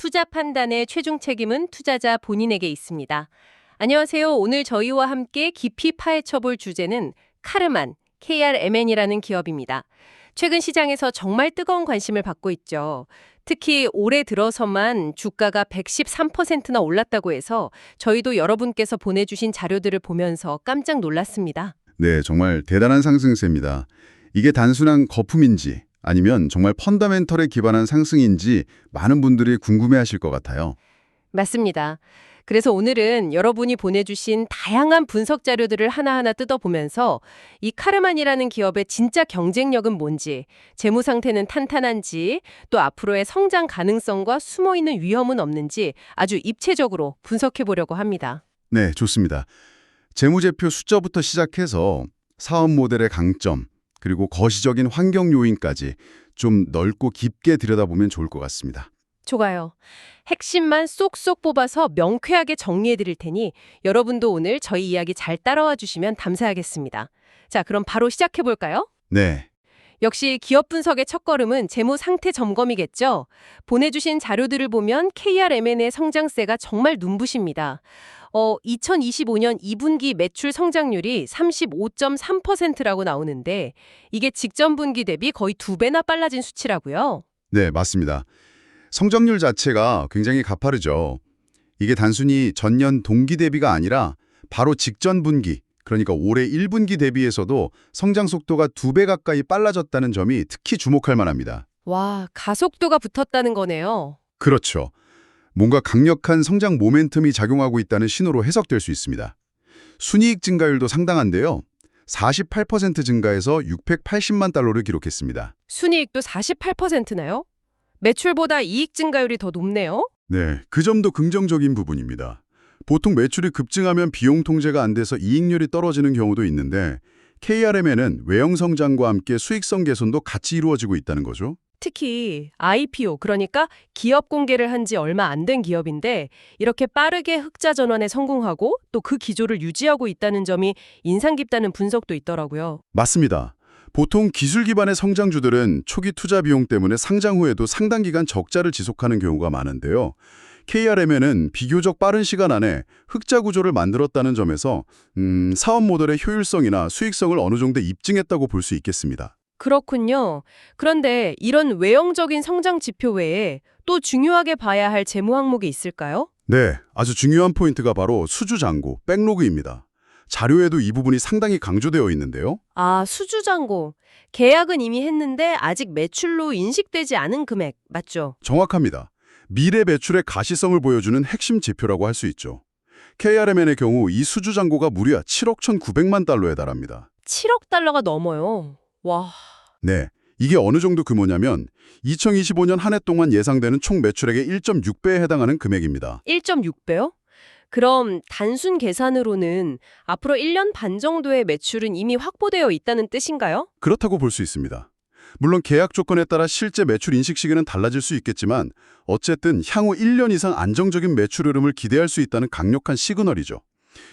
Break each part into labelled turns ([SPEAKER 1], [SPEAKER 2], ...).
[SPEAKER 1] 투자 판단의 최종 책임은 투자자 본인에게 있습니다. 안녕하세요. 오늘 저희와 함께 깊이 파헤쳐볼 주제는 카르만, KRMN이라는 기업입니다. 최근 시장에서 정말 뜨거운 관심을 받고 있죠. 특히 올해 들어서만 주가가 113%나 올랐다고 해서 저희도 여러분께서 보내주신 자료들을 보면서 깜짝 놀랐습니다.
[SPEAKER 2] 네, 정말 대단한 상승세입니다. 이게 단순한 거품인지 아니면 정말 펀더멘털에 기반한 상승인지 많은 분들이 궁금해하실 것 같아요.
[SPEAKER 1] 맞습니다. 그래서 오늘은 여러분이 보내주신 다양한 분석 자료들을 하나하나 뜯어보면서 이 카르만이라는 기업의 진짜 경쟁력은 뭔지, 재무 상태는 탄탄한지, 또 앞으로의 성장 가능성과 숨어있는 위험은 없는지 아주 입체적으로 분석해 보려고 합니다.
[SPEAKER 2] 네, 좋습니다. 재무제표 숫자부터 시작해서 사업 모델의 강점, 그리고 거시적인 환경 요인까지 좀 넓고 깊게 들여다보면 좋을 것 같습니다.
[SPEAKER 1] 좋아요. 핵심만 쏙쏙 뽑아서 명쾌하게 정리해 드릴 테니 여러분도 오늘 저희 이야기 잘 따라와 주시면 감사하겠습니다. 자, 그럼 바로 시작해 볼까요?
[SPEAKER 2] 네,
[SPEAKER 1] 역시 기업 분석의 첫걸음은 재무 상태 점검이겠죠. 보내주신 자료들을 보면 KRMN의 성장세가 정말 눈부십니다. 2025년 2분기 매출 성장률이 35.3%라고 나오는데 이게 직전 분기 대비 거의 2배나 빨라진 수치라고요.
[SPEAKER 2] 네, 맞습니다. 성장률 자체가 굉장히 가파르죠. 이게 단순히 전년 동기 대비가 아니라 바로 직전 분기, 그러니까 올해 1분기 대비해서도 성장 속도가 2배 가까이 빨라졌다는 점이 특히 주목할 만합니다.
[SPEAKER 1] 와, 가속도가 붙었다는 거네요.
[SPEAKER 2] 그렇죠. 뭔가 강력한 성장 모멘텀이 작용하고 있다는 신호로 해석될 수 있습니다. 순이익 증가율도 상당한데요. 48% 증가해서 680만 달러를 기록했습니다.
[SPEAKER 1] 순이익도 48%나요? 매출보다 이익 증가율이 더 높네요.
[SPEAKER 2] 네, 그 점도 긍정적인 부분입니다. 보통 매출이 급증하면 비용 통제가 안 돼서 이익률이 떨어지는 경우도 있는데 KRMN은 외형 성장과 함께 수익성 개선도 같이 이루어지고 있다는 거죠.
[SPEAKER 1] 특히 IPO, 그러니까 기업 공개를 한 지 얼마 안 된 기업인데 이렇게 빠르게 흑자 전환에 성공하고 또 그 기조를 유지하고 있다는 점이 인상 깊다는 분석도 있더라고요.
[SPEAKER 2] 맞습니다. 보통 기술 기반의 성장주들은 초기 투자 비용 때문에 상장 후에도 상당 기간 적자를 지속하는 경우가 많은데요. KRMN은 비교적 빠른 시간 안에 흑자 구조를 만들었다는 점에서 사업 모델의 효율성이나 수익성을 어느 정도 입증했다고 볼 수 있겠습니다.
[SPEAKER 1] 그렇군요. 그런데 이런 외형적인 성장 지표 외에 또 중요하게 봐야 할 재무 항목이 있을까요?
[SPEAKER 2] 네, 아주 중요한 포인트가 바로 수주잔고, 백로그입니다. 자료에도 이 부분이 상당히 강조되어 있는데요.
[SPEAKER 1] 아, 수주잔고. 계약은 이미 했는데 아직 매출로 인식되지 않은 금액, 맞죠?
[SPEAKER 2] 정확합니다. 미래 매출의 가시성을 보여주는 핵심 지표라고 할 수 있죠. KRMN의 경우 이 수주잔고가 무려 7억 1,900만 달러에 달합니다.
[SPEAKER 1] 7억 달러가 넘어요. 와.
[SPEAKER 2] 네, 이게 어느 정도 규모냐면 2025년 한 해 동안 예상되는 총 매출액의 1.6배에 해당하는 금액입니다.
[SPEAKER 1] 1.6배요? 그럼 단순 계산으로는 앞으로 1년 반 정도의 매출은 이미 확보되어 있다는 뜻인가요?
[SPEAKER 2] 그렇다고 볼 수 있습니다. 물론 계약 조건에 따라 실제 매출 인식 시기는 달라질 수 있겠지만 어쨌든 향후 1년 이상 안정적인 매출 흐름을 기대할 수 있다는 강력한 시그널이죠.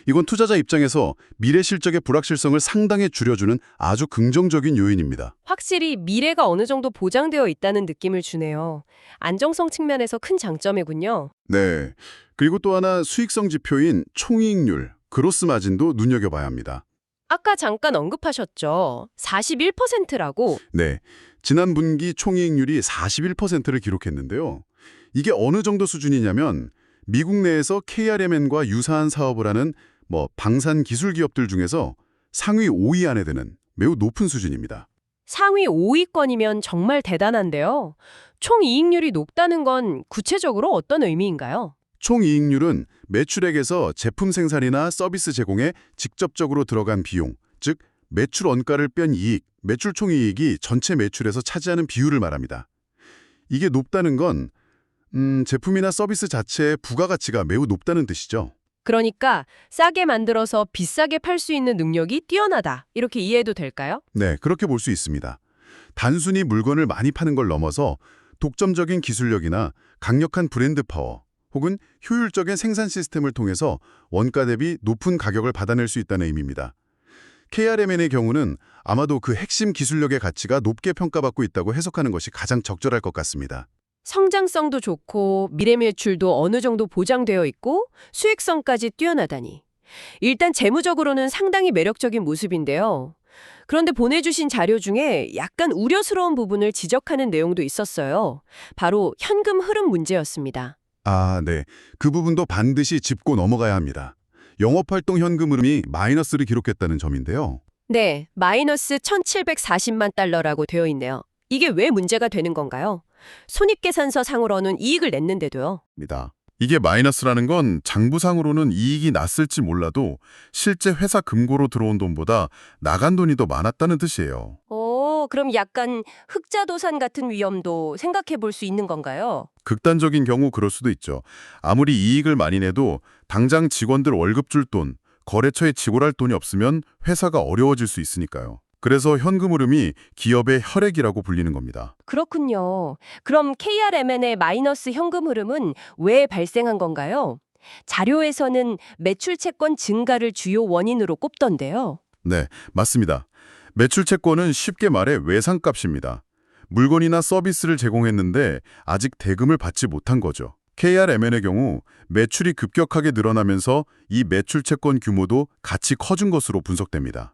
[SPEAKER 2] 이건 투자자 입장에서 미래 실적의 불확실성을 상당히 줄여주는 아주 긍정적인 요인입니다.
[SPEAKER 1] 확실히 미래가 어느 정도 보장되어 있다는 느낌을 주네요. 안정성 측면에서 큰 장점이군요.
[SPEAKER 2] 네. 그리고 또 하나 수익성 지표인 총이익률, 그로스 마진도 눈여겨봐야 합니다.
[SPEAKER 1] 아까 잠깐 언급하셨죠. 41%라고.
[SPEAKER 2] 네. 지난 분기 총이익률이 41%를 기록했는데요. 이게 어느 정도 수준이냐면 미국 내에서 KRMN과 유사한 사업을 하는 방산 기술 기업들 중에서 상위 5위 안에 드는 매우 높은 수준입니다.
[SPEAKER 1] 상위 5위권이면 정말 대단한데요. 총 이익률이 높다는 건 구체적으로 어떤 의미인가요?
[SPEAKER 2] 총이익률은 매출액에서 제품 생산이나 서비스 제공에 직접적으로 들어간 비용, 즉 매출 원가를 뺀 이익, 매출 총이익이 전체 매출에서 차지하는 비율을 말합니다. 이게 높다는 건 제품이나 서비스 자체의 부가가치가 매우 높다는 뜻이죠.
[SPEAKER 1] 그러니까 싸게 만들어서 비싸게 팔 수 있는 능력이 뛰어나다. 이렇게 이해해도 될까요?
[SPEAKER 2] 네, 그렇게 볼 수 있습니다. 단순히 물건을 많이 파는 걸 넘어서 독점적인 기술력이나 강력한 브랜드 파워, 혹은 효율적인 생산 시스템을 통해서 원가 대비 높은 가격을 받아낼 수 있다는 의미입니다. KRMN의 경우는 아마도 그 핵심 기술력의 가치가 높게 평가받고 있다고 해석하는 것이 가장 적절할 것 같습니다.
[SPEAKER 1] 성장성도 좋고 미래 매출도 어느 정도 보장되어 있고 수익성까지 뛰어나다니. 일단 재무적으로는 상당히 매력적인 모습인데요. 그런데 보내주신 자료 중에 약간 우려스러운 부분을 지적하는 내용도 있었어요. 바로 현금 흐름 문제였습니다.
[SPEAKER 2] 아, 네. 그 부분도 반드시 짚고 넘어가야 합니다. 영업활동 현금 흐름이 마이너스를 기록했다는 점인데요.
[SPEAKER 1] 네, 마이너스 1,740만 달러라고 되어 있네요. 이게 왜 문제가 되는 건가요? 손익계산서 상으로는 이익을 냈는데도요.
[SPEAKER 2] 입니다. 이게 마이너스라는 건 장부상으로는 이익이 났을지 몰라도 실제 회사 금고로 들어온 돈보다 나간 돈이 더 많았다는 뜻이에요.
[SPEAKER 1] 그럼 약간 흑자도산 같은 위험도 생각해 볼 수 있는 건가요?
[SPEAKER 2] 극단적인 경우 그럴 수도 있죠. 아무리 이익을 많이 내도 당장 직원들 월급 줄 돈, 거래처에 지불할 돈이 없으면 회사가 어려워질 수 있으니까요. 그래서 현금 흐름이 기업의 혈액이라고 불리는 겁니다.
[SPEAKER 1] 그렇군요. 그럼 KRMN의 마이너스 현금 흐름은 왜 발생한 건가요? 자료에서는 매출 채권 증가를 주요 원인으로 꼽던데요.
[SPEAKER 2] 네, 맞습니다. 매출 채권은 쉽게 말해 외상값입니다. 물건이나 서비스를 제공했는데 아직 대금을 받지 못한 거죠. KRMN의 경우 매출이 급격하게 늘어나면서 이 매출 채권 규모도 같이 커진 것으로 분석됩니다.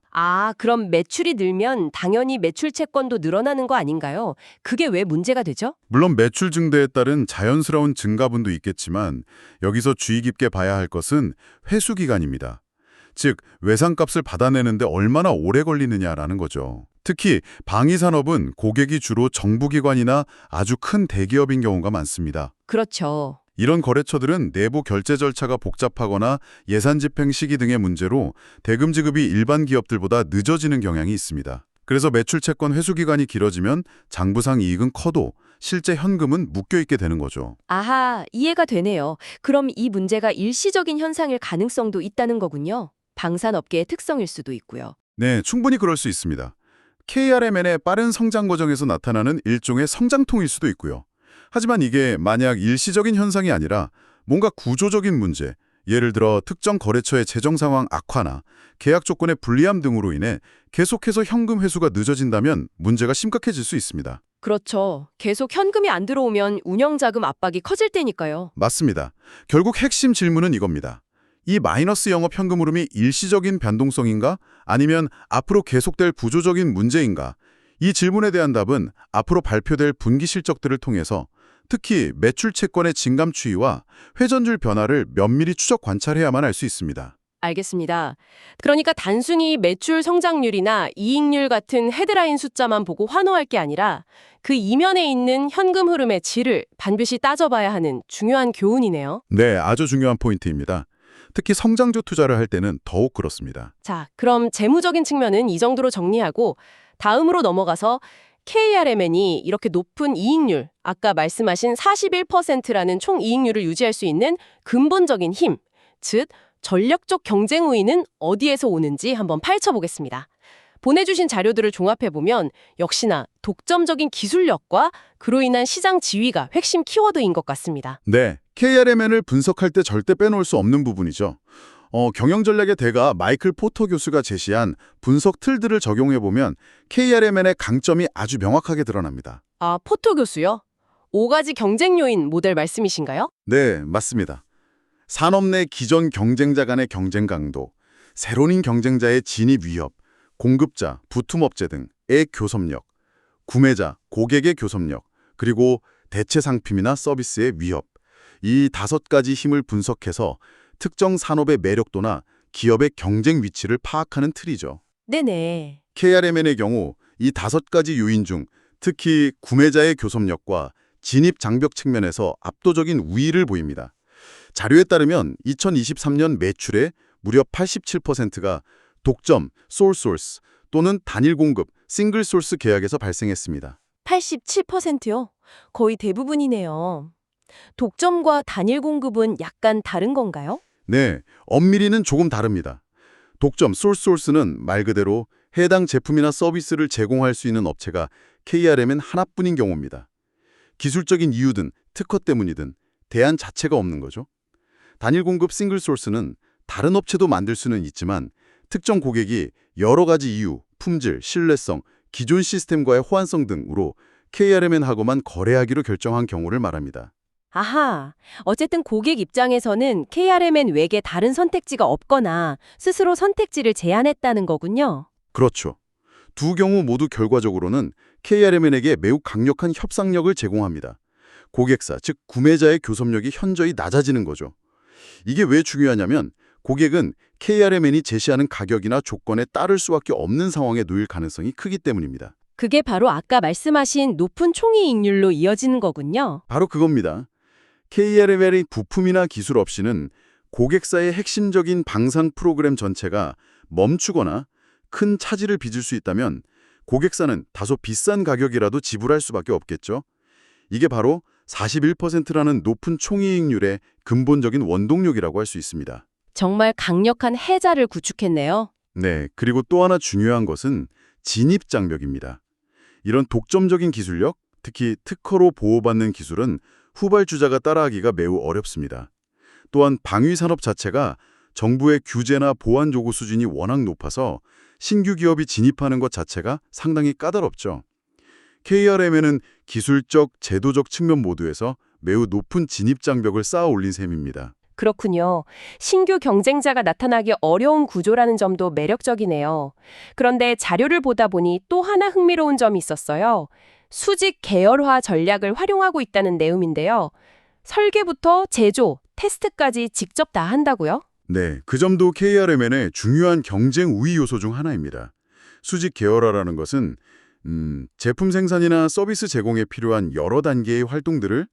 [SPEAKER 1] 그럼 매출이 늘면 당연히 매출 채권도 늘어나는 거 아닌가요? 그게 왜 문제가 되죠?
[SPEAKER 2] 물론 매출 증대에 따른 자연스러운 증가분도 있겠지만 여기서 주의 깊게 봐야 할 것은 회수 기간입니다. 즉, 외상값을 받아내는데 얼마나 오래 걸리느냐라는 거죠. 특히 방위산업은 고객이 주로 정부기관이나 아주 큰 대기업인 경우가 많습니다.
[SPEAKER 1] 그렇죠.
[SPEAKER 2] 이런 거래처들은 내부 결제 절차가 복잡하거나 예산 집행 시기 등의 문제로 대금 지급이 일반 기업들보다 늦어지는 경향이 있습니다. 그래서 매출 채권 회수 기간이 길어지면 장부상 이익은 커도 실제 현금은 묶여있게 되는 거죠.
[SPEAKER 1] 아하, 이해가 되네요. 그럼 이 문제가 일시적인 현상일 가능성도 있다는 거군요. 방산업계의 특성일 수도 있고요.
[SPEAKER 2] 네, 충분히 그럴 수 있습니다. KRMN의 빠른 성장 과정에서 나타나는 일종의 성장통일 수도 있고요. 하지만 이게 만약 일시적인 현상이 아니라 뭔가 구조적인 문제, 예를 들어 특정 거래처의 재정 상황 악화나 계약 조건의 불리함 등으로 인해 계속해서 현금 회수가 늦어진다면 문제가 심각해질 수 있습니다.
[SPEAKER 1] 그렇죠. 계속 현금이 안 들어오면 운영자금 압박이 커질 테니까요.
[SPEAKER 2] 맞습니다. 결국 핵심 질문은 이겁니다. 이 마이너스 영업 현금 흐름이 일시적인 변동성인가? 아니면 앞으로 계속될 구조적인 문제인가? 이 질문에 대한 답은 앞으로 발표될 분기 실적들을 통해서 특히 매출 채권의 증감 추이와 회전율 변화를 면밀히 추적 관찰해야만 알 수 있습니다.
[SPEAKER 1] 알겠습니다. 그러니까 단순히 매출 성장률이나 이익률 같은 헤드라인 숫자만 보고 환호할 게 아니라 그 이면에 있는 현금 흐름의 질을 반드시 따져봐야 하는 중요한 교훈이네요.
[SPEAKER 2] 네, 아주 중요한 포인트입니다. 특히 성장주 투자를 할 때는 더욱 그렇습니다.
[SPEAKER 1] 자, 그럼 재무적인 측면은 이 정도로 정리하고 다음으로 넘어가서 KRMN이 이렇게 높은 이익률, 아까 말씀하신 41%라는 총이익률을 유지할 수 있는 근본적인 힘, 즉 전략적 경쟁 우위는 어디에서 오는지 한번 파헤쳐보겠습니다. 보내주신 자료들을 종합해보면 역시나 독점적인 기술력과 그로 인한 시장 지위가 핵심 키워드인 것 같습니다.
[SPEAKER 2] 네, KRMN을 분석할 때 절대 빼놓을 수 없는 부분이죠. 경영전략의 대가 마이클 포터 교수가 제시한 분석 틀들을 적용해보면 KRMN의 강점이 아주 명확하게 드러납니다.
[SPEAKER 1] 포토 교수요? 5가지 경쟁 요인 모델 말씀이신가요?
[SPEAKER 2] 네, 맞습니다. 산업 내 기존 경쟁자 간의 경쟁 강도, 새로운 경쟁자의 진입 위협, 공급자, 부품업체 등의 교섭력, 구매자, 고객의 교섭력, 그리고 대체 상품이나 서비스의 위협. 이 5가지 힘을 분석해서 특정 산업의 매력도나 기업의 경쟁 위치를 파악하는 틀이죠.
[SPEAKER 1] 네네.
[SPEAKER 2] KRMN의 경우 이 5가지 요인 중 특히 구매자의 교섭력과 진입 장벽 측면에서 압도적인 우위를 보입니다. 자료에 따르면 2023년 매출의 무려 87%가 독점, 솔소스 또는 단일 공급, 싱글 소스 계약에서 발생했습니다.
[SPEAKER 1] 87%요? 거의 대부분이네요. 독점과 단일 공급은 약간 다른 건가요?
[SPEAKER 2] 네, 엄밀히는 조금 다릅니다. 독점, 솔소스는 말 그대로 해당 제품이나 서비스를 제공할 수 있는 업체가 KRMN 하나뿐인 경우입니다. 기술적인 이유든 특허 때문이든 대안 자체가 없는 거죠. 단일 공급 싱글 소스는 다른 업체도 만들 수는 있지만 특정 고객이 여러 가지 이유, 품질, 신뢰성, 기존 시스템과의 호환성 등으로 KRMN하고만 거래하기로 결정한 경우를 말합니다.
[SPEAKER 1] 아하, 어쨌든 고객 입장에서는 KRMN 외에 다른 선택지가 없거나 스스로 선택지를 제안했다는 거군요.
[SPEAKER 2] 그렇죠. 두 경우 모두 결과적으로는 KRMN에게 매우 강력한 협상력을 제공합니다. 고객사, 즉 구매자의 교섭력이 현저히 낮아지는 거죠. 이게 왜 중요하냐면 고객은 KRMN이 제시하는 가격이나 조건에 따를 수밖에 없는 상황에 놓일 가능성이 크기 때문입니다.
[SPEAKER 1] 그게 바로 아까 말씀하신 높은 총이익률로 이어지는 거군요.
[SPEAKER 2] 바로 그겁니다. KRMN의 부품이나 기술 없이는 고객사의 핵심적인 방산 프로그램 전체가 멈추거나 큰 차질을 빚을 수 있다면 고객사는 다소 비싼 가격이라도 지불할 수밖에 없겠죠. 이게 바로 41%라는 높은 총이익률의 근본적인 원동력이라고 할 수 있습니다.
[SPEAKER 1] 정말 강력한 해자를 구축했네요.
[SPEAKER 2] 네, 그리고 또 하나 중요한 것은 진입장벽입니다. 이런 독점적인 기술력, 특히 특허로 보호받는 기술은 후발주자가 따라하기가 매우 어렵습니다. 또한 방위산업 자체가 정부의 규제나 보안 요구 수준이 워낙 높아서 신규 기업이 진입하는 것 자체가 상당히 까다롭죠. KRMN은 기술적, 제도적 측면 모두에서 매우 높은 진입장벽을 쌓아 올린 셈입니다.
[SPEAKER 1] 그렇군요. 신규 경쟁자가 나타나기 어려운 구조라는 점도 매력적이네요. 그런데 자료를 보다 보니 또 하나 흥미로운 점이 있었어요. 수직 계열화 전략을 활용하고 있다는 내용인데요. 설계부터 제조, 테스트까지 직접 다 한다고요?
[SPEAKER 2] 네, 그 점도 KRMN의 중요한 경쟁 우위 요소 중 하나입니다. 수직 계열화라는 것은 제품 생산이나 서비스 제공에 필요한 여러 단계의 활동들을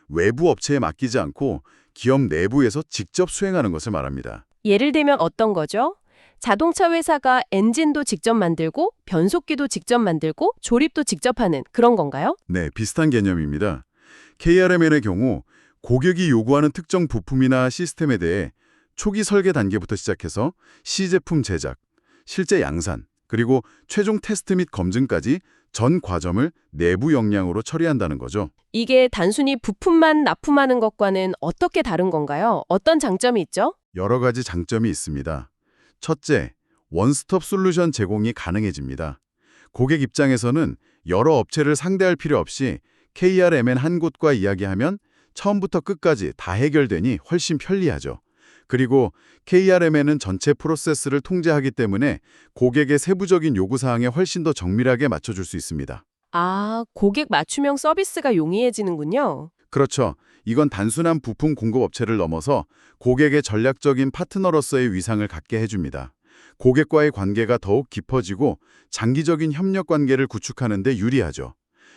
[SPEAKER 2] 외부 업체에 맡기지 않고 기업 내부에서 직접 수행하는 것을 말합니다.
[SPEAKER 1] 예를 들면 어떤 거죠? 자동차 회사가 엔진도 직접 만들고 변속기도 직접 만들고 조립도 직접 하는 그런 건가요?
[SPEAKER 2] 네, 비슷한 개념입니다. KRMN의 경우 고객이 요구하는 특정 부품이나 시스템에 대해 초기 설계 단계부터 시작해서 시제품 제작, 실제 양산, 그리고 최종 테스트 및 검증까지 전 과정을 내부 역량으로 처리한다는 거죠.
[SPEAKER 1] 이게 단순히 부품만 납품하는 것과는 어떻게 다른 건가요? 어떤 장점이 있죠?
[SPEAKER 2] 여러 가지 장점이 있습니다. 첫째, 원스톱 솔루션 제공이 가능해집니다. 고객 입장에서는 여러 업체를 상대할 필요 없이 KRMN 한 곳과 이야기하면 처음부터 끝까지 다 해결되니 훨씬 편리하죠. 그리고 KRMN은 전체 프로세스를 통제하기 때문에 고객의 세부적인 요구사항에 훨씬 더 정밀하게 맞춰줄 수 있습니다.
[SPEAKER 1] 아, 고객 맞춤형 서비스가 용이해지는군요.
[SPEAKER 2] 그렇죠. 이건 단순한 부품 공급 업체를 넘어서 고객의 전략적인 파트너로서의 위상을 갖게 해줍니다. 고객과의 관계가 더욱 깊어지고 장기적인 협력 관계를 구축하는 데 유리하죠.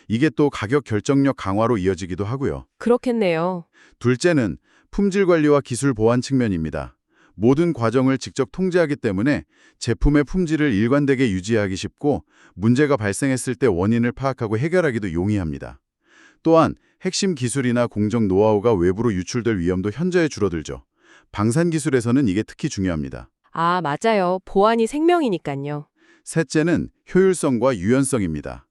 [SPEAKER 2] 이게 또 가격 결정력 강화로 이어지기도 하고요.
[SPEAKER 1] 그렇겠네요.
[SPEAKER 2] 둘째는 품질 관리와 기술 보안 측면입니다. 모든 과정을 직접 통제하기 때문에 제품의 품질을 일관되게 유지하기 쉽고 문제가 발생했을 때 원인을 파악하고 해결하기도 용이합니다. 또한 핵심 기술이나 공정 노하우가 외부로 유출될 위험도 현저히 줄어들죠. 방산 기술에서는 이게 특히 중요합니다.
[SPEAKER 1] 아, 맞아요. 보안이 생명이니까요.
[SPEAKER 2] 셋째는 효율성과 유연성입니다.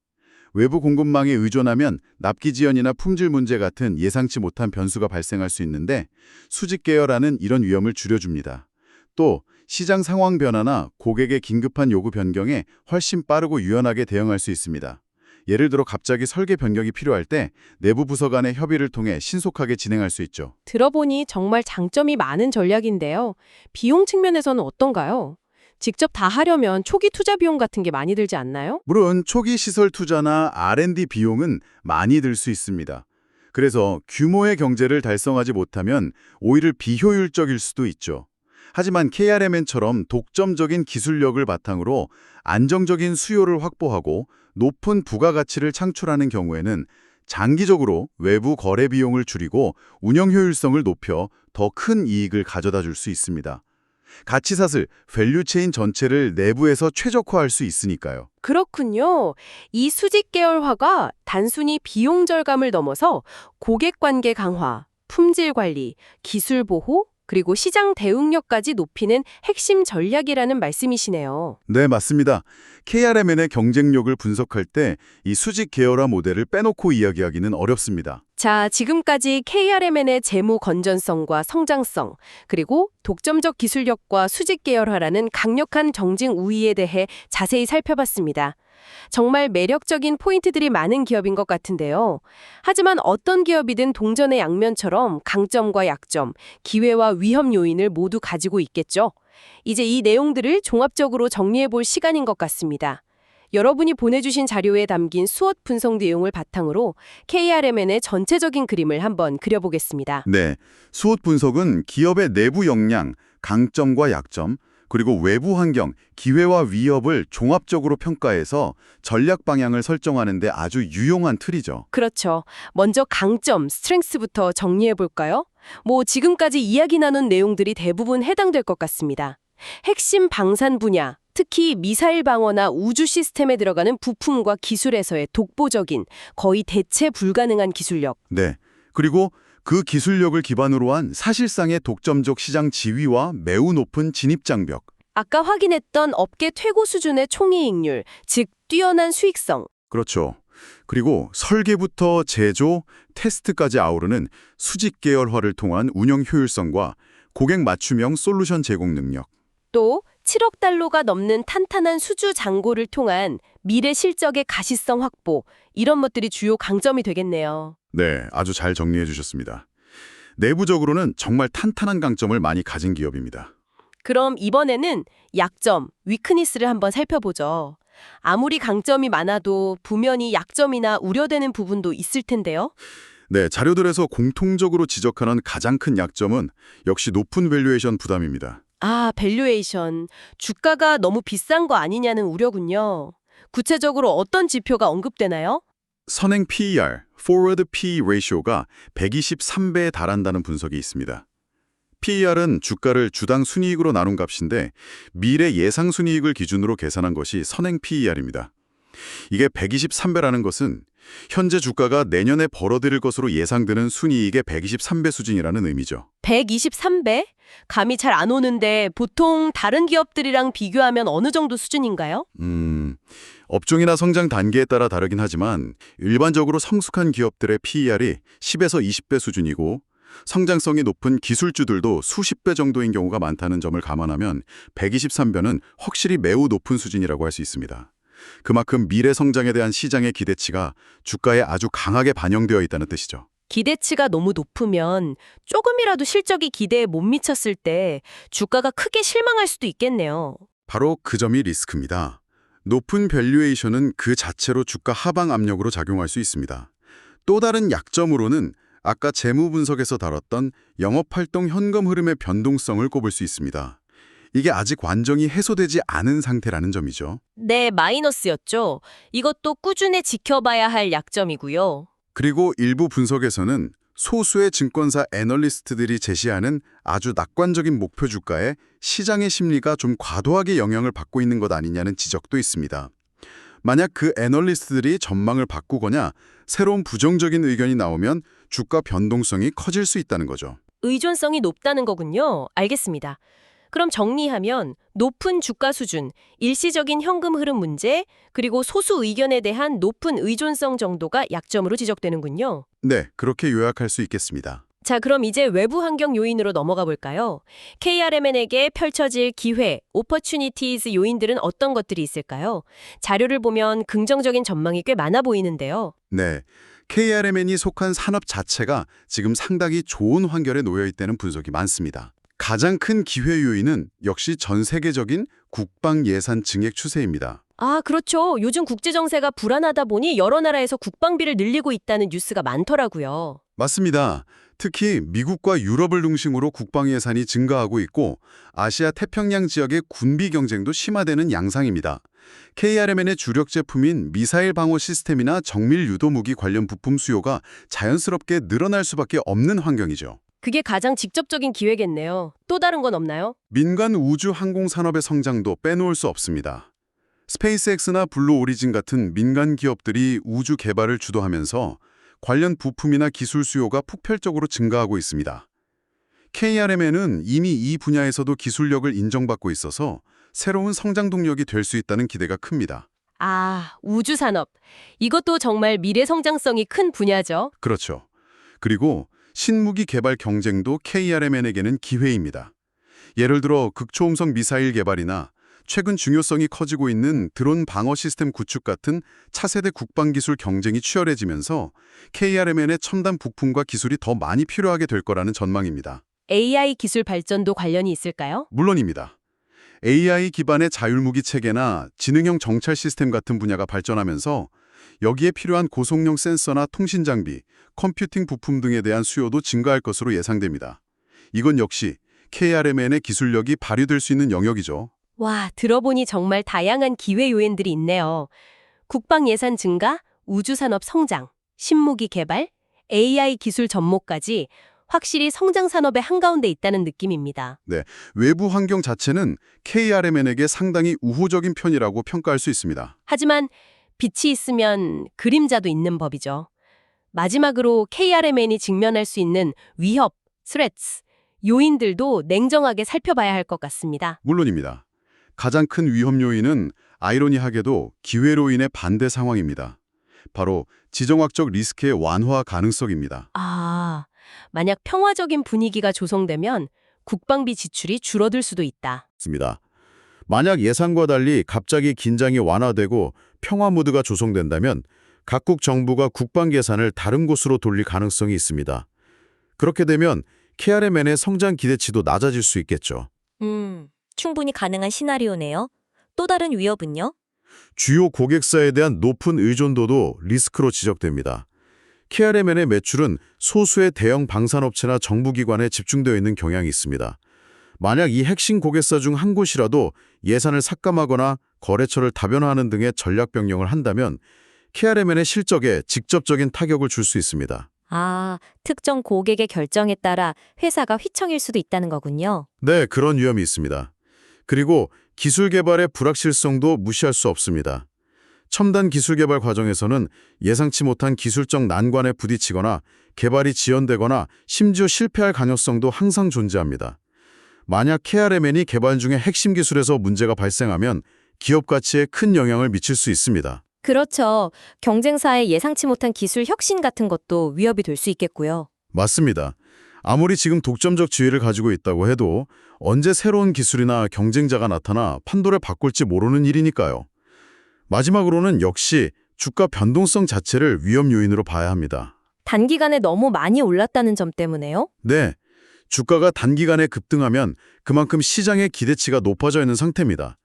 [SPEAKER 2] 외부 공급망에 의존하면 납기 지연이나 품질 문제 같은 예상치 못한 변수가 발생할 수 있는데 수직 계열화는 이런 위험을 줄여줍니다. 또 시장 상황 변화나 고객의 긴급한 요구 변경에 훨씬 빠르고 유연하게 대응할 수 있습니다. 예를 들어 갑자기 설계 변경이 필요할 때 내부 부서 간의 협의를 통해 신속하게 진행할 수 있죠.
[SPEAKER 1] 들어보니 정말 장점이 많은 전략인데요. 비용 측면에서는 어떤가요? 직접 다 하려면 초기 투자 비용 같은 게 많이 들지 않나요?
[SPEAKER 2] 물론 초기 시설 투자나 R&D 비용은 많이 들 수 있습니다. 그래서 규모의 경제를 달성하지 못하면 오히려 비효율적일 수도 있죠. 하지만 KRMN처럼 독점적인 기술력을 바탕으로 안정적인 수요를 확보하고 높은 부가가치를 창출하는 경우에는 장기적으로 외부 거래 비용을 줄이고 운영 효율성을 높여 더 큰 이익을 가져다 줄 수 있습니다. 가치사슬, 밸류체인 전체를 내부에서 최적화할 수 있으니까요.
[SPEAKER 1] 그렇군요. 이 수직 계열화가 단순히 비용 절감을 넘어서 고객 관계 강화, 품질 관리, 기술 보호, 그리고 시장 대응력까지 높이는 핵심 전략이라는 말씀이시네요.
[SPEAKER 2] 네, 맞습니다. KRMN의 경쟁력을 분석할 때 이 수직 계열화 모델을 빼놓고 이야기하기는 어렵습니다.
[SPEAKER 1] 자, 지금까지 KRMN의 재무 건전성과 성장성, 그리고 독점적 기술력과 수직 계열화라는 강력한 경쟁 우위에 대해 자세히 살펴봤습니다. 정말 매력적인 포인트들이 많은 기업인 것 같은데요. 하지만 어떤 기업이든 동전의 양면처럼 강점과 약점, 기회와 위험 요인을 모두 가지고 있겠죠. 이제 이 내용들을 종합적으로 정리해 볼 시간인 것 같습니다. 여러분이 보내주신 자료에 담긴 수엇 분석 내용을 바탕으로 KRMN의 전체적인 그림을 한번 그려보겠습니다.
[SPEAKER 2] 네, 수옷 분석은 기업의 내부 역량, 강점과 약점, 그리고 외부 환경, 기회와 위협을 종합적으로 평가해서 전략 방향을 설정하는 데 아주 유용한 툴이죠.
[SPEAKER 1] 그렇죠. 먼저 강점, 스트렝스부터 정리해 볼까요? 지금까지 이야기 나눈 내용들이 대부분 해당될 것 같습니다. 핵심 방산 분야, 특히 미사일 방어나 우주 시스템에 들어가는 부품과 기술에서의 독보적인, 거의 대체 불가능한 기술력.
[SPEAKER 2] 네, 그리고 그 기술력을 기반으로 한 사실상의 독점적 시장 지위와 매우 높은 진입 장벽.
[SPEAKER 1] 아까 확인했던 업계 최고 수준의 총이익률, 즉 뛰어난 수익성.
[SPEAKER 2] 그렇죠. 그리고 설계부터 제조, 테스트까지 아우르는 수직 계열화를 통한 운영 효율성과 고객 맞춤형 솔루션 제공 능력.
[SPEAKER 1] 또 7억 달러가 넘는 탄탄한 수주 잔고를 통한 미래 실적의 가시성 확보, 이런 것들이 주요 강점이 되겠네요.
[SPEAKER 2] 네, 아주 잘 정리해 주셨습니다. 내부적으로는 정말 탄탄한 강점을 많이 가진 기업입니다.
[SPEAKER 1] 그럼 이번에는 약점, 위크니스를 한번 살펴보죠. 아무리 강점이 많아도 분명히 약점이나 우려되는 부분도 있을 텐데요.
[SPEAKER 2] 네, 자료들에서 공통적으로 지적하는 가장 큰 약점은 역시 높은 밸류에이션 부담입니다.
[SPEAKER 1] 밸류에이션. 주가가 너무 비싼 거 아니냐는 우려군요. 구체적으로 어떤 지표가 언급되나요?
[SPEAKER 2] 선행 PER, Forward P Ratio가 123배에 달한다는 분석이 있습니다. PER은 주가를 주당 순이익으로 나눈 값인데 미래 예상 순이익을 기준으로 계산한 것이 선행 PER입니다. 이게 123배라는 것은 현재 주가가 내년에 벌어들일 것으로 예상되는 순이익의 123배 수준이라는 의미죠.
[SPEAKER 1] 123배? 감이 잘 안 오는데 보통 다른 기업들이랑 비교하면 어느 정도 수준인가요?
[SPEAKER 2] 업종이나 성장 단계에 따라 다르긴 하지만 일반적으로 성숙한 기업들의 PER이 10에서 20배 수준이고 성장성이 높은 기술주들도 수십 배 정도인 경우가 많다는 점을 감안하면 123배는 확실히 매우 높은 수준이라고 할 수 있습니다. 그만큼 미래 성장에 대한 시장의 기대치가 주가에 아주 강하게 반영되어 있다는 뜻이죠.
[SPEAKER 1] 기대치가 너무 높으면 조금이라도 실적이 기대에 못 미쳤을 때 주가가 크게 실망할 수도 있겠네요.
[SPEAKER 2] 바로 그 점이 리스크입니다. 높은 밸류에이션은 그 자체로 주가 하방 압력으로 작용할 수 있습니다. 또 다른 약점으로는 아까 재무 분석에서 다뤘던 영업활동 현금 흐름의 변동성을 꼽을 수 있습니다. 이게 아직 완전히 해소되지 않은 상태라는 점이죠.
[SPEAKER 1] 네, 마이너스였죠. 이것도 꾸준히 지켜봐야 할 약점이고요.
[SPEAKER 2] 그리고 일부 분석에서는 소수의 증권사 애널리스트들이 제시하는 아주 낙관적인 목표 주가에 시장의 심리가 좀 과도하게 영향을 받고 있는 것 아니냐는 지적도 있습니다. 만약 그 애널리스트들이 전망을 바꾸거나 새로운 부정적인 의견이 나오면 주가 변동성이 커질 수 있다는 거죠.
[SPEAKER 1] 의존성이 높다는 거군요. 알겠습니다. 그럼 정리하면 높은 주가 수준, 일시적인 현금 흐름 문제, 그리고 소수 의견에 대한 높은 의존성 정도가 약점으로 지적되는군요.
[SPEAKER 2] 네, 그렇게 요약할 수 있겠습니다.
[SPEAKER 1] 자, 그럼 이제 외부 환경 요인으로 넘어가 볼까요? KRMN에게 펼쳐질 기회, opportunities 요인들은 어떤 것들이 있을까요? 자료를 보면 긍정적인 전망이 꽤 많아 보이는데요.
[SPEAKER 2] 네, KRMN이 속한 산업 자체가 지금 상당히 좋은 환경에 놓여 있다는 분석이 많습니다. 가장 큰 기회 요인은 역시 전 세계적인 국방 예산 증액 추세입니다.
[SPEAKER 1] 그렇죠. 요즘 국제 정세가 불안하다 보니 여러 나라에서 국방비를 늘리고 있다는 뉴스가 많더라고요.
[SPEAKER 2] 맞습니다. 특히 미국과 유럽을 중심으로 국방 예산이 증가하고 있고 아시아 태평양 지역의 군비 경쟁도 심화되는 양상입니다. KRMN의 주력 제품인 미사일 방어 시스템이나 정밀 유도 무기 관련 부품 수요가 자연스럽게 늘어날 수밖에 없는 환경이죠.
[SPEAKER 1] 그게 가장 직접적인 기회겠네요. 또 다른 건 없나요?
[SPEAKER 2] 민간 우주 항공 산업의 성장도 빼놓을 수 없습니다. 스페이스X나 블루 오리진 같은 민간 기업들이 우주 개발을 주도하면서 관련 부품이나 기술 수요가 폭발적으로 증가하고 있습니다. KRMN은 이미 이 분야에서도 기술력을 인정받고 있어서 새로운 성장 동력이 될 수 있다는 기대가 큽니다.
[SPEAKER 1] 우주 산업. 이것도 정말 미래 성장성이 큰 분야죠.
[SPEAKER 2] 그렇죠. 그리고 신무기 개발 경쟁도 KRMN에게는 기회입니다. 예를 들어 극초음속 미사일 개발이나 최근 중요성이 커지고 있는 드론 방어 시스템 구축 같은 차세대 국방 기술 경쟁이 치열해지면서 KRMN의 첨단 부품과 기술이 더 많이 필요하게 될 거라는 전망입니다.
[SPEAKER 1] AI 기술 발전도 관련이 있을까요?
[SPEAKER 2] 물론입니다. AI 기반의 자율무기 체계나 지능형 정찰 시스템 같은 분야가 발전하면서 여기에 필요한 고성능 센서나 통신 장비, 컴퓨팅 부품 등에 대한 수요도 증가할 것으로 예상됩니다. 이건 역시 KRMN의 기술력이 발휘될 수 있는 영역이죠.
[SPEAKER 1] 와, 들어보니 정말 다양한 기회 요인들이 있네요. 국방 예산 증가, 우주산업 성장, 신무기 개발, AI 기술 접목까지 확실히 성장 산업의 한가운데 있다는 느낌입니다.
[SPEAKER 2] 외부 환경 자체는 KRMN에게 상당히 우호적인 편이라고 평가할 수 있습니다.
[SPEAKER 1] 하지만 빛이 있으면 그림자도 있는 법이죠. 마지막으로 KRMN이 직면할 수 있는 위협, threats, 요인들도 냉정하게 살펴봐야 할 것 같습니다.
[SPEAKER 2] 물론입니다. 가장 큰 위험 요인은 아이러니하게도 기회로 인해 반대 상황입니다. 바로 지정학적 리스크의 완화 가능성입니다.
[SPEAKER 1] 만약 평화적인 분위기가 조성되면 국방비 지출이 줄어들 수도 있다.
[SPEAKER 3] 있습니다. 만약 예상과 달리 갑자기 긴장이 완화되고 평화 무드가 조성된다면 각국 정부가 국방 예산을 다른 곳으로 돌릴 가능성이 있습니다. 그렇게 되면 KRMN의 성장 기대치도 낮아질 수 있겠죠.
[SPEAKER 4] 충분히 가능한 시나리오네요. 또 다른 위협은요?
[SPEAKER 3] 주요 고객사에 대한 높은 의존도도 리스크로 지적됩니다. KRMN의 매출은 소수의 대형 방산업체나 정부기관에 집중되어 있는 경향이 있습니다. 만약 이 핵심 고객사 중 한 곳이라도 예산을 삭감하거나 거래처를 다변화하는 등의 전략 변경을 한다면 KRMN의 실적에 직접적인 타격을 줄 수 있습니다.
[SPEAKER 4] 특정 고객의 결정에 따라 회사가 휘청일 수도 있다는 거군요.
[SPEAKER 3] 네, 그런 위험이 있습니다. 그리고 기술 개발의 불확실성도 무시할 수 없습니다. 첨단 기술 개발 과정에서는 예상치 못한 기술적 난관에 부딪히거나 개발이 지연되거나 심지어 실패할 가능성도 항상 존재합니다. 만약 KRMN이 개발 중에 핵심 기술에서 문제가 발생하면 기업 가치에 큰 영향을 미칠 수 있습니다.
[SPEAKER 4] 그렇죠. 경쟁사의 예상치 못한 기술 혁신 같은 것도 위협이 될 수 있겠고요.
[SPEAKER 3] 맞습니다. 아무리 지금 독점적 지위를 가지고 있다고 해도 언제 새로운 기술이나 경쟁자가 나타나 판도를 바꿀지 모르는 일이니까요. 마지막으로는 역시 주가 변동성 자체를 위험 요인으로 봐야 합니다.
[SPEAKER 4] 단기간에 너무 많이 올랐다는 점 때문에요?
[SPEAKER 3] 네, 주가가 단기간에 급등하면 그만큼 시장의 기대치가 높아져 있는 상태입니다.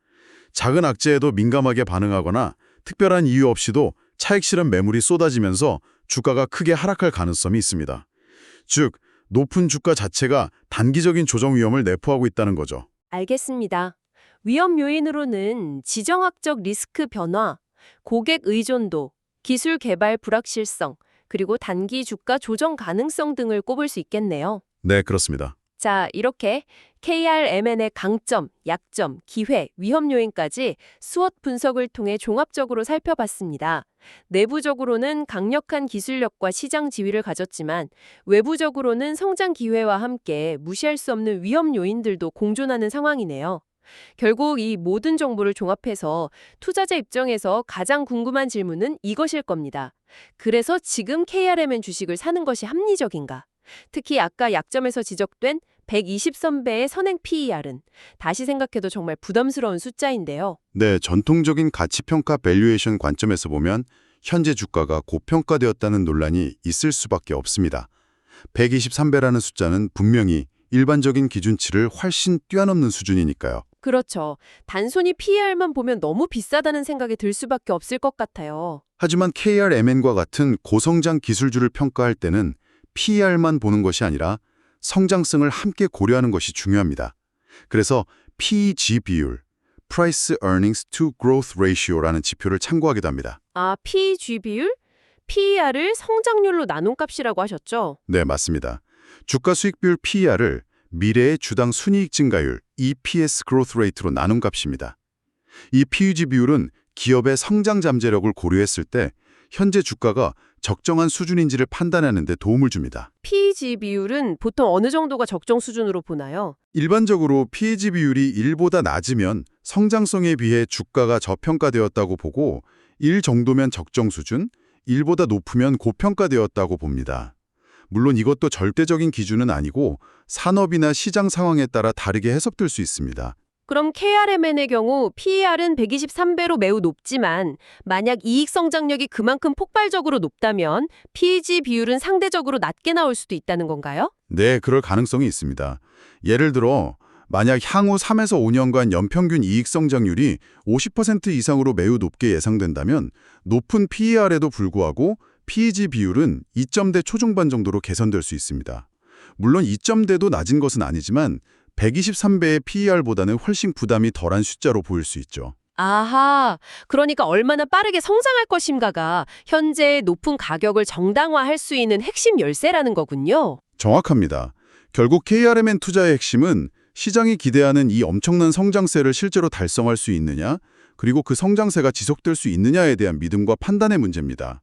[SPEAKER 3] 작은 악재에도 민감하게 반응하거나 특별한 이유 없이도 차익 실현 매물이 쏟아지면서 주가가 크게 하락할 가능성이 있습니다. 즉, 높은 주가 자체가 단기적인 조정 위험을 내포하고 있다는 거죠.
[SPEAKER 1] 알겠습니다. 위험 요인으로는 지정학적 리스크 변화, 고객 의존도, 기술 개발 불확실성, 그리고 단기 주가 조정 가능성 등을 꼽을 수 있겠네요.
[SPEAKER 3] 네, 그렇습니다.
[SPEAKER 1] 자, 이렇게 KRMN의 강점, 약점, 기회, 위험 요인까지 수엇 분석을 통해 종합적으로 살펴봤습니다. 내부적으로는 강력한 기술력과 시장 지위를 가졌지만 외부적으로는 성장 기회와 함께 무시할 수 없는 위험 요인들도 공존하는 상황이네요. 결국 이 모든 정보를 종합해서 투자자 입장에서 가장 궁금한 질문은 이것일 겁니다. 그래서 지금 KRMN 주식을 사는 것이 합리적인가? 특히 아까 약점에서 지적된 120선배의 선행 PER은 다시 생각해도 정말 부담스러운 숫자인데요.
[SPEAKER 2] 네, 전통적인 가치평가 밸류에이션 관점에서 보면 현재 주가가 고평가되었다는 논란이 있을 수밖에 없습니다. 123배라는 숫자는 분명히 일반적인 기준치를 훨씬 뛰어넘는 수준이니까요.
[SPEAKER 1] 그렇죠. 단순히 PER만 보면 너무 비싸다는 생각이 들 수밖에 없을 것 같아요.
[SPEAKER 2] 하지만 KRMN과 같은 고성장 기술주를 평가할 때는 PER만 보는 것이 아니라 성장성을 함께 고려하는 것이 중요합니다. 그래서 PEG 비율, Price Earnings to Growth Ratio라는 지표를 참고하기도 합니다.
[SPEAKER 1] PEG 비율? PER을 성장률로 나눈 값이라고 하셨죠?
[SPEAKER 2] 네, 맞습니다. 주가 수익 비율 PER을 미래의 주당 순이익 증가율 EPS Growth Rate로 나눈 값입니다. 이 PEG 비율은 기업의 성장 잠재력을 고려했을 때 현재 주가가 적정한 수준인지를 판단하는 데 도움을 줍니다.
[SPEAKER 1] PEG 비율은 보통 어느 정도가 적정 수준으로 보나요?
[SPEAKER 2] 일반적으로 PEG 비율이 1보다 낮으면 성장성에 비해 주가가 저평가되었다고 보고 1 정도면 적정 수준, 1보다 높으면 고평가되었다고 봅니다. 물론 이것도 절대적인 기준은 아니고 산업이나 시장 상황에 따라 다르게 해석될 수 있습니다.
[SPEAKER 1] 그럼 KRMN의 경우 PER은 123배로 매우 높지만 만약 이익 성장력이 그만큼 폭발적으로 높다면 PEG 비율은 상대적으로 낮게 나올 수도 있다는 건가요?
[SPEAKER 2] 네, 그럴 가능성이 있습니다. 예를 들어 만약 향후 3에서 5년간 연평균 이익 성장률이 50% 이상으로 매우 높게 예상된다면 높은 PER에도 불구하고 PEG 비율은 2점대 초중반 정도로 개선될 수 있습니다. 물론 2점대도 낮은 것은 아니지만 123배의 PER보다는 훨씬 부담이 덜한 숫자로 보일 수 있죠.
[SPEAKER 1] 아하, 그러니까 얼마나 빠르게 성장할 것인가가 현재의 높은 가격을 정당화할 수 있는 핵심 열쇠라는 거군요.
[SPEAKER 2] 정확합니다. 결국 KRMN 투자의 핵심은 시장이 기대하는 이 엄청난 성장세를 실제로 달성할 수 있느냐, 그리고 그 성장세가 지속될 수 있느냐에 대한 믿음과 판단의 문제입니다.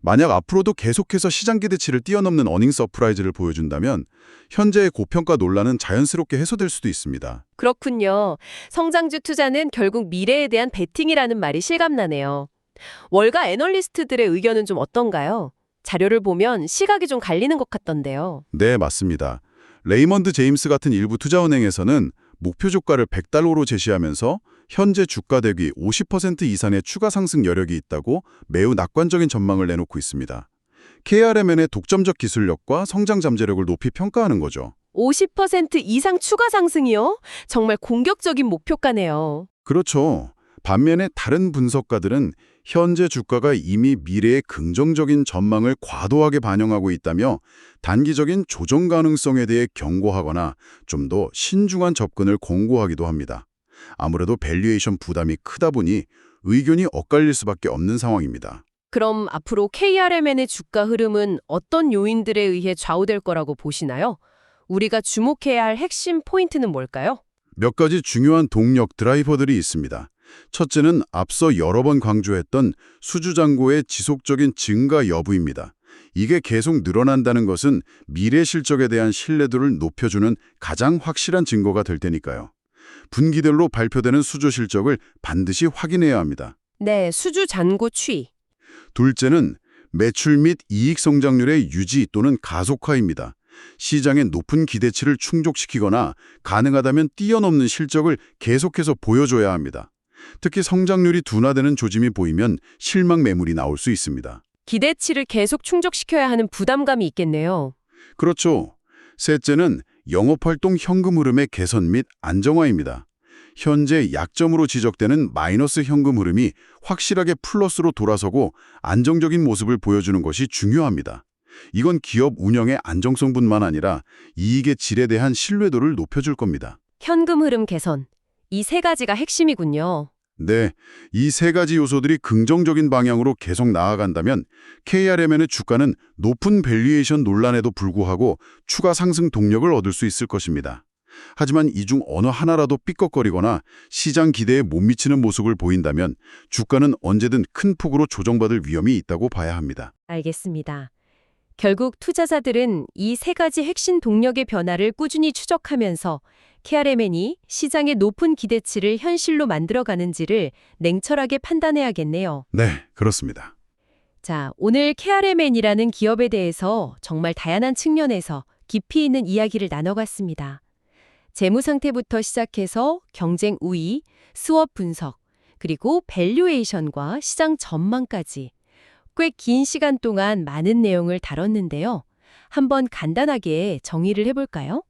[SPEAKER 2] 만약 앞으로도 계속해서 시장 기대치를 뛰어넘는 어닝 서프라이즈를 보여준다면 현재의 고평가 논란은 자연스럽게 해소될 수도 있습니다.
[SPEAKER 1] 그렇군요. 성장주 투자는 결국 미래에 대한 베팅이라는 말이 실감나네요. 월가 애널리스트들의 의견은 좀 어떤가요? 자료를 보면 시각이 좀 갈리는 것 같던데요.
[SPEAKER 2] 네, 맞습니다. 레이먼드 제임스 같은 일부 투자은행에서는 목표 주가를 100달러로 제시하면서 현재 주가 대비 50% 이상의 추가 상승 여력이 있다고 매우 낙관적인 전망을 내놓고 있습니다. KRMN의 독점적 기술력과 성장 잠재력을 높이 평가하는 거죠.
[SPEAKER 1] 50% 이상 추가 상승이요? 정말 공격적인 목표가네요.
[SPEAKER 2] 그렇죠. 반면에 다른 분석가들은 현재 주가가 이미 미래의 긍정적인 전망을 과도하게 반영하고 있다며 단기적인 조정 가능성에 대해 경고하거나 좀 더 신중한 접근을 권고하기도 합니다. 아무래도 밸류에이션 부담이 크다 보니 의견이 엇갈릴 수밖에 없는 상황입니다.
[SPEAKER 1] 그럼 앞으로 KRMN의 주가 흐름은 어떤 요인들에 의해 좌우될 거라고 보시나요? 우리가 주목해야 할 핵심 포인트는 뭘까요?
[SPEAKER 2] 몇 가지 중요한 동력 드라이버들이 있습니다. 첫째는 앞서 여러 번 강조했던 수주 잔고의 지속적인 증가 여부입니다. 이게 계속 늘어난다는 것은 미래 실적에 대한 신뢰도를 높여주는 가장 확실한 증거가 될 테니까요. 분기별로 발표되는 수주 실적을 반드시 확인해야 합니다.
[SPEAKER 1] 네, 수주 잔고 추이.
[SPEAKER 2] 둘째는 매출 및 이익 성장률의 유지 또는 가속화입니다. 시장의 높은 기대치를 충족시키거나 가능하다면 뛰어넘는 실적을 계속해서 보여줘야 합니다. 특히 성장률이 둔화되는 조짐이 보이면 실망 매물이 나올 수 있습니다.
[SPEAKER 1] 기대치를 계속 충족시켜야 하는 부담감이 있겠네요.
[SPEAKER 2] 그렇죠. 셋째는 영업활동 현금 흐름의 개선 및 안정화입니다. 현재 약점으로 지적되는 마이너스 현금 흐름이 확실하게 플러스로 돌아서고 안정적인 모습을 보여주는 것이 중요합니다. 이건 기업 운영의 안정성뿐만 아니라 이익의 질에 대한 신뢰도를 높여줄 겁니다.
[SPEAKER 1] 현금 흐름 개선. 이 세 가지가 핵심이군요.
[SPEAKER 2] 네, 이 세 가지 요소들이 긍정적인 방향으로 계속 나아간다면 KRMN의 주가는 높은 밸류에이션 논란에도 불구하고 추가 상승 동력을 얻을 수 있을 것입니다. 하지만 이 중 어느 하나라도 삐걱거리거나 시장 기대에 못 미치는 모습을 보인다면 주가는 언제든 큰 폭으로 조정받을 위험이 있다고 봐야 합니다.
[SPEAKER 1] 알겠습니다. 결국 투자자들은 이 세 가지 핵심 동력의 변화를 꾸준히 추적하면서 KRMN이 시장의 높은 기대치를 현실로 만들어가는지를 냉철하게 판단해야겠네요.
[SPEAKER 2] 네, 그렇습니다.
[SPEAKER 1] 자, 오늘 KRMN이라는 기업에 대해서 정말 다양한 측면에서 깊이 있는 이야기를 나눠갔습니다. 재무 상태부터 시작해서 경쟁 우위, 스왑 분석, 그리고 밸류에이션과 시장 전망까지 꽤 긴 시간 동안 많은 내용을 다뤘는데요. 한번 간단하게 정의를 해볼까요?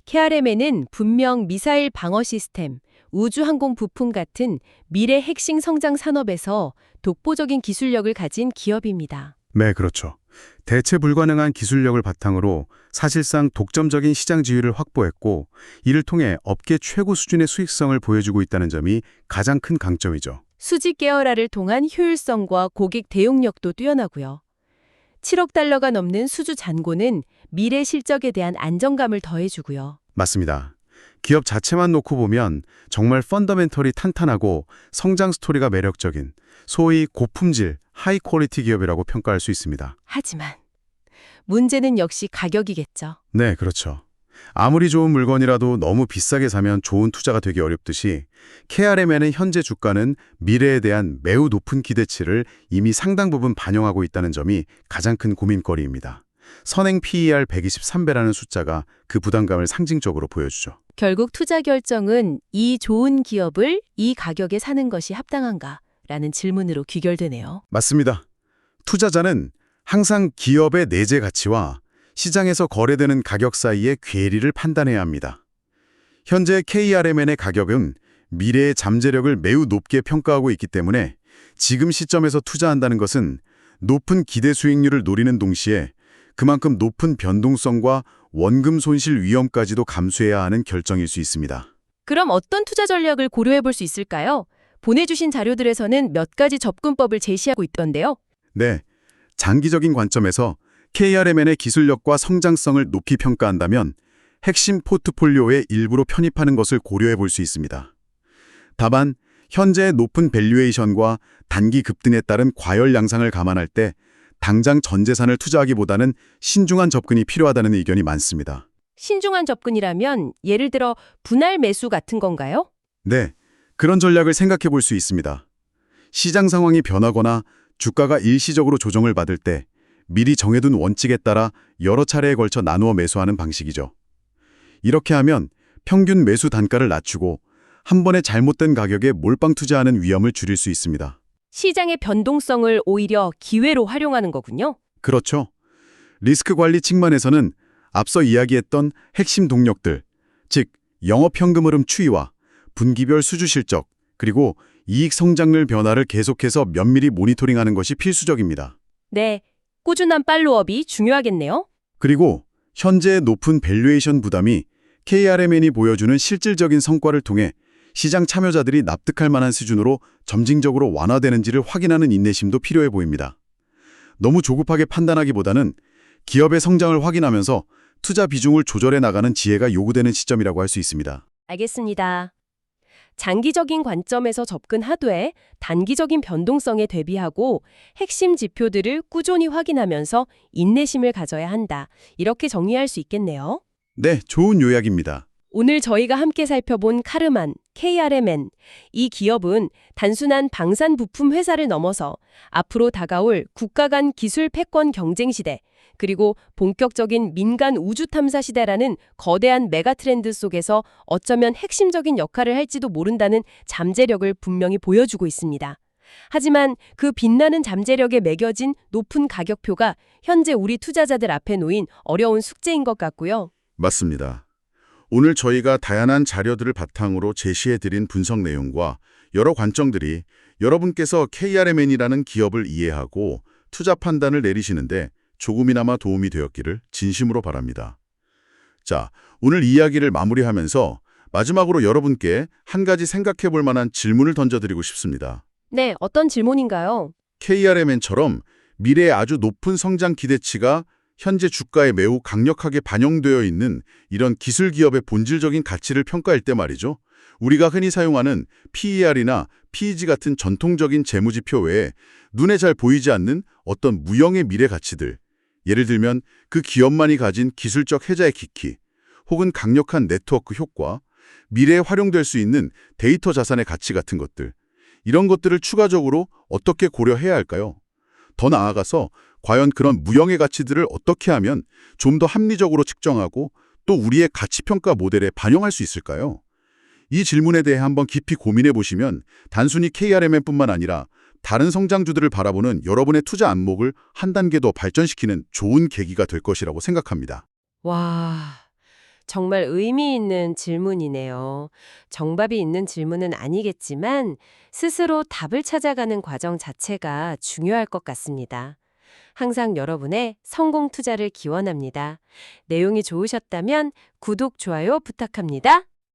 [SPEAKER 1] KRMN은 분명 미사일 방어 시스템, 우주항공 부품 같은 미래 핵심 성장 산업에서 독보적인 기술력을 가진 기업입니다.
[SPEAKER 3] 네, 그렇죠. 대체 불가능한 기술력을 바탕으로 사실상 독점적인 시장 지위를 확보했고 이를 통해 업계 최고 수준의 수익성을 보여주고 있다는 점이 가장 큰 강점이죠.
[SPEAKER 1] 수직 계열화를 통한 효율성과 고객 대응력도 뛰어나고요. 7억 달러가 넘는 수주 잔고는 미래 실적에 대한 안정감을 더해주고요.
[SPEAKER 3] 맞습니다. 기업 자체만 놓고 보면 정말 펀더멘털이 탄탄하고 성장 스토리가 매력적인 소위 고품질, 하이 퀄리티 기업이라고 평가할 수 있습니다.
[SPEAKER 1] 하지만 문제는 역시 가격이겠죠.
[SPEAKER 3] 네, 그렇죠. 아무리 좋은 물건이라도 너무 비싸게 사면 좋은 투자가 되기 어렵듯이 KRMN의 현재 주가는 미래에 대한 매우 높은 기대치를 이미 상당 부분 반영하고 있다는 점이 가장 큰 고민거리입니다. 선행 PER 123배라는 숫자가 그 부담감을 상징적으로 보여주죠.
[SPEAKER 5] 결국 투자 결정은 이 좋은 기업을 이 가격에 사는 것이 합당한가라는 질문으로 귀결되네요.
[SPEAKER 2] 맞습니다. 투자자는 항상 기업의 내재 가치와 시장에서 거래되는 가격 사이의 괴리를 판단해야 합니다. 현재 KRMN의 가격은 미래의 잠재력을 매우 높게 평가하고 있기 때문에 지금 시점에서 투자한다는 것은 높은 기대 수익률을 노리는 동시에 그만큼 높은 변동성과 원금 손실 위험까지도 감수해야 하는 결정일 수 있습니다.
[SPEAKER 5] 그럼 어떤 투자 전략을 고려해 볼 수 있을까요? 보내주신 자료들에서는 몇 가지 접근법을 제시하고 있던데요.
[SPEAKER 2] 네, 장기적인 관점에서 KRMN의 기술력과 성장성을 높이 평가한다면 핵심 포트폴리오의 일부로 편입하는 것을 고려해 볼 수 있습니다. 다만 현재의 높은 밸류에이션과 단기 급등에 따른 과열 양상을 감안할 때 당장 전 재산을 투자하기보다는 신중한 접근이 필요하다는 의견이 많습니다.
[SPEAKER 5] 신중한 접근이라면 예를 들어 분할 매수 같은 건가요?
[SPEAKER 2] 네, 그런 전략을 생각해 볼 수 있습니다. 시장 상황이 변하거나 주가가 일시적으로 조정을 받을 때 미리 정해둔 원칙에 따라 여러 차례에 걸쳐 나누어 매수하는 방식이죠. 이렇게 하면 평균 매수 단가를 낮추고 한 번에 잘못된 가격에 몰빵 투자하는 위험을 줄일 수 있습니다.
[SPEAKER 5] 시장의 변동성을 오히려 기회로 활용하는 거군요.
[SPEAKER 2] 그렇죠. 리스크 관리 측면에서는 앞서 이야기했던 핵심 동력들, 즉 영업현금 흐름 추이와 분기별 수주 실적, 그리고 이익 성장률 변화를 계속해서 면밀히 모니터링하는 것이 필수적입니다.
[SPEAKER 5] 네, 꾸준한 팔로업이 중요하겠네요.
[SPEAKER 2] 그리고 현재의 높은 밸류에이션 부담이 KRMN이 보여주는 실질적인 성과를 통해 시장 참여자들이 납득할 만한 수준으로 점진적으로 완화되는지를 확인하는 인내심도 필요해 보입니다. 너무 조급하게 판단하기보다는 기업의 성장을 확인하면서 투자 비중을 조절해 나가는 지혜가 요구되는 시점이라고 할 수 있습니다.
[SPEAKER 5] 알겠습니다. 장기적인 관점에서 접근하되 단기적인 변동성에 대비하고 핵심 지표들을 꾸준히 확인하면서 인내심을 가져야 한다. 이렇게 정리할 수 있겠네요.
[SPEAKER 2] 네, 좋은 요약입니다.
[SPEAKER 5] 오늘 저희가 함께 살펴본 카르만, KRMN. 이 기업은 단순한 방산 부품 회사를 넘어서 앞으로 다가올 국가 간 기술 패권 경쟁 시대, 그리고 본격적인 민간 우주 탐사 시대라는 거대한 메가 트렌드 속에서 어쩌면 핵심적인 역할을 할지도 모른다는 잠재력을 분명히 보여주고 있습니다. 하지만 그 빛나는 잠재력에 매겨진 높은 가격표가 현재 우리 투자자들 앞에 놓인 어려운 숙제인 것 같고요.
[SPEAKER 2] 맞습니다. 오늘 저희가 다양한 자료들을 바탕으로 제시해드린 분석 내용과 여러 관점들이 여러분께서 KRMN이라는 기업을 이해하고 투자 판단을 내리시는데 조금이나마 도움이 되었기를 진심으로 바랍니다. 자, 오늘 이야기를 마무리하면서 마지막으로 여러분께 한 가지 생각해 볼 만한 질문을 던져드리고 싶습니다.
[SPEAKER 5] 네, 어떤 질문인가요?
[SPEAKER 2] KRMN처럼 미래의 아주 높은 성장 기대치가 현재 주가에 매우 강력하게 반영되어 있는 이런 기술 기업의 본질적인 가치를 평가할 때 말이죠. 우리가 흔히 사용하는 PER이나 PEG 같은 전통적인 재무지표 외에 눈에 잘 보이지 않는 어떤 무형의 미래 가치들, 예를 들면 그 기업만이 가진 기술적 혜자의 기키, 혹은 강력한 네트워크 효과, 미래에 활용될 수 있는 데이터 자산의 가치 같은 것들, 이런 것들을 추가적으로 어떻게 고려해야 할까요? 더 나아가서 과연 그런 무형의 가치들을 어떻게 하면 좀 더 합리적으로 측정하고 또 우리의 가치평가 모델에 반영할 수 있을까요? 이 질문에 대해 한번 깊이 고민해 보시면 단순히 KRMN뿐만 아니라 다른 성장주들을 바라보는 여러분의 투자 안목을 한 단계 더 발전시키는 좋은 계기가 될 것이라고 생각합니다.
[SPEAKER 1] 와, 정말 의미 있는 질문이네요. 정답이 있는 질문은 아니겠지만 스스로 답을 찾아가는 과정 자체가 중요할 것 같습니다. 항상 여러분의 성공 투자를 기원합니다. 내용이 좋으셨다면 구독, 좋아요 부탁합니다.